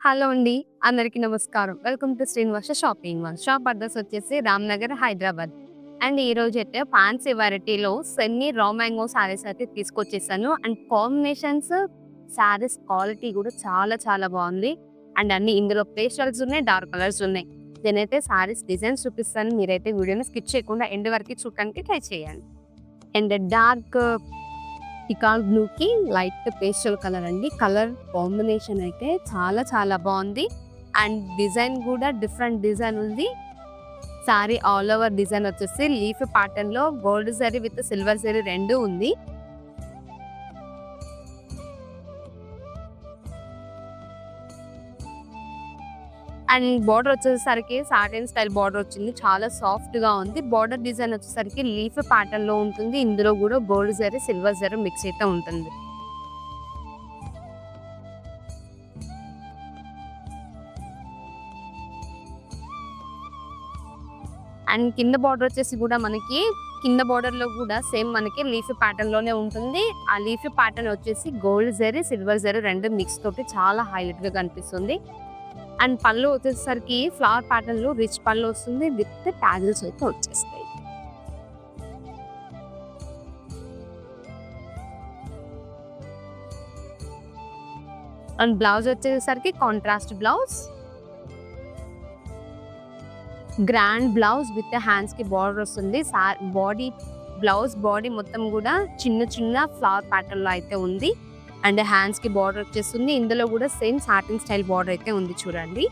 Hello అండి. అందరికీ నమస్కారం. Welcome to Srinivasa shopping mall. Shop address వచ్చేసి రామ్‌నగర్, హైదరాబాద్. అండ్ ఈరోజైతే ఫ్యాన్సీ వెరైటీలో సెమీ రా మ్యాంగో శారీస్ అయితే తీసుకొచ్చేసాను. అండ్ కాంబినేషన్స్, శారీస్ క్వాలిటీ కూడా చాలా చాలా బావుంది. అండ్ అన్నీ ఇందులో పేస్టల్స్ ఉన్నాయి, డార్క్ కలర్స్ ఉన్నాయి. నేనైతే శారీస్ డిజైన్స్ చూపిస్తాను. మీరైతే వీడియోని స్కిప్ చేయకుండా ఎండ్ వరకు చూడటానికి ట్రై చేయండి. అండ్ డార్క్ పికాక్ బ్లూకి లైట్ పేస్టల్ కలర్ అండి. కలర్ కాంబినేషన్ అయితే చాలా చాలా బాగుంది. అండ్ డిజైన్ కూడా డిఫరెంట్ డిజైన్ ఉంది. సారీ ఆల్ ఓవర్ డిజైన్ వచ్చేసి లీఫ్ ప్యాటర్న్ లో gold zari with silver zari రెండు ఉంది. అండ్ బార్డర్ వచ్చేసరికి సాటిన్ స్టైల్ బార్డర్ వచ్చింది. చాలా సాఫ్ట్ గా ఉంది. బార్డర్ డిజైన్ వచ్చేసరికి లీఫ్ ప్యాటర్న్ లో ఉంటుంది. ఇందులో కూడా gold zari silver zari mix అయితే ఉంటుంది. అండ్ కింద బార్డర్ వచ్చేసి కూడా మనకి కింద బార్డర్ లో కూడా సేమ్ మనకి లీఫ్ ప్యాటర్న్ లోనే ఉంటుంది. ఆ లీఫ్ ప్యాటర్న్ వచ్చేసి గోల్డ్ జరీ సిల్వర్ జరీ రెండు మిక్స్ తోటి చాలా హైలైట్ గా కనిపిస్తుంది. అండ్ పళ్ళు వచ్చేసరికి ఫ్లవర్ ప్యాటర్న్ లో రిచ్ పళ్ళు వస్తుంది విత్ ట్యాజిల్స్ అయితే వచ్చేస్తాయి. అండ్ బ్లౌజ్ వచ్చేసరికి contrast blouse, grand blouse with hands కి బార్డర్ వస్తుంది. బాడీ బ్లౌజ్ బాడీ మొత్తం కూడా చిన్న చిన్న ఫ్లవర్ ప్యాటర్న్ లో అయితే ఉంది. అండ్ హ్యాండ్స్ కి బార్డర్ వచ్చేస్తుంది. ఇందులో కూడా సేమ్ సాటిన్ స్టైల్ బార్డర్ అయితే ఉంది చూడండి.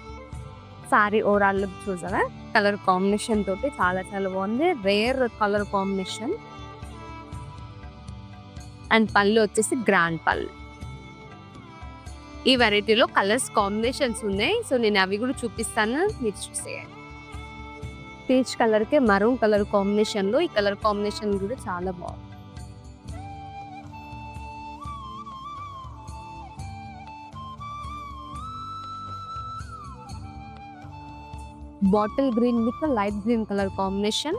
సారీ ఓవరాల్ లుక్ చూసారా, కలర్ కాంబినేషన్ తోటి చాలా చాలా బాగుంది. Rare colour combination. అండ్ పళ్ళు వచ్చేసి గ్రాండ్ పళ్ళు. ఈ వెరైటీలో కలర్స్ కాంబినేషన్స్ ఉన్నాయి. సో నేను అవి కూడా చూపిస్తాను, మీరు చూసేయండి. పీచ్ కలర్ కి మరూన్ కలర్ కాంబినేషన్ లో ఈ కలర్ కాంబినేషన్ కూడా చాలా బాగుంది. Bottle green with light green colour combination.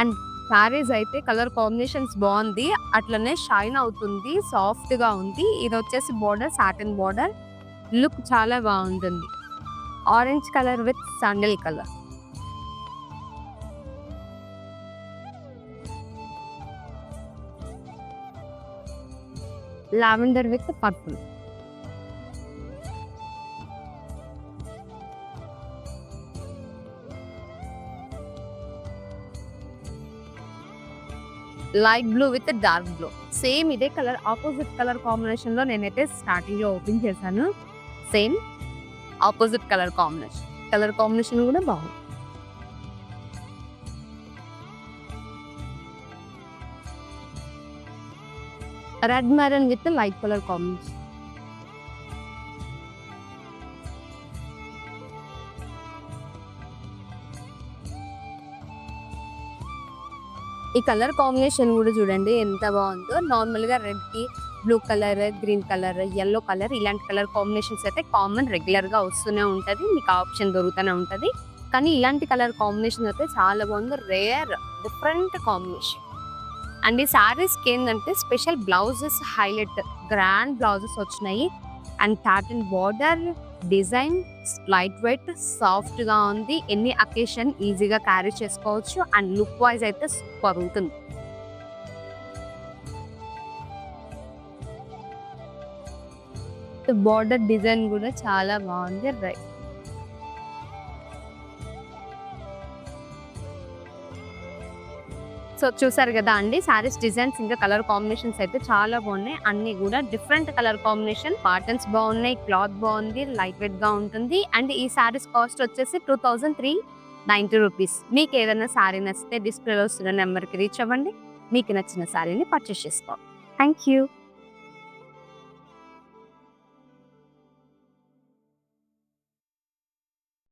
And saris అయితే కలర్ కాంబినేషన్స్ బాగుంది. అట్లనే షైన్ అవుతుంది, సాఫ్ట్ గా ఉంది. ఇది వచ్చేసి బార్డర్ సాటిన్ బార్డర్, లుక్ చాలా బాగుంటుంది. Orange colour with sandal colour. Lavender with purple. Light blue with dark blue. Same ఇదే కలర్ ఆపోజిట్ కలర్ కాంబినేషన్ లో నేనైతే స్టార్టింగ్ లో ఓపెన్ చేశాను. Same opposite colour combination. Colour combination కూడా బాగుంది. Red maroon with light colour combination. ఈ colour combination కూడా చూడండి ఎంత బాగుందో. నార్మల్ గా రెడ్ కి blue colour, green colour, yellow colour ఇలాంటి కలర్ కాంబినేషన్స్ అయితే కామన్ రెగ్యులర్ గా వస్తూనే ఉంటది. మీకు ఆప్షన్ దొరుకుతూనే ఉంటది. కానీ ఇలాంటి కలర్ కాంబినేషన్ అయితే చాలా బాగుంది. Rare different combination. అండ్ ఈ సారీస్కి ఏంటంటే special blouses highlight grand blouses వచ్చినాయి. And pattern border design light weight soft గా ఉంది. ఎన్ని అకేషన్ ఈజీగా క్యారీ చేసుకోవచ్చు. అండ్ లుక్ వైజ్ అయితే సూపర్ ఉంటుంది. బార్డర్ డిజైన్ కూడా చాలా బాగుంది. రైట్ సో చూసారు కదా అండి, సారీస్ డిజైన్స్ ఇంకా కలర్ కాంబినేషన్స్ అయితే చాలా బాగున్నాయి. అన్ని కూడా డిఫరెంట్ కలర్ కాంబినేషన్, ప్యాటర్న్స్ బాగున్నాయి, క్లాత్ బాగుంది, లైట్ వెయిట్ గా ఉంటుంది. అండ్ ఈ సారీస్ కాస్ట్ వచ్చేసి 2390 రూపీస్. మీకు ఏదైనా సారీ నచ్చితే డిస్ప్లేలో వస్తున్న నెంబర్కి రీచ్ అవ్వండి. మీకు నచ్చిన సారీని పర్చేస్ చేసుకోండి. Thank you.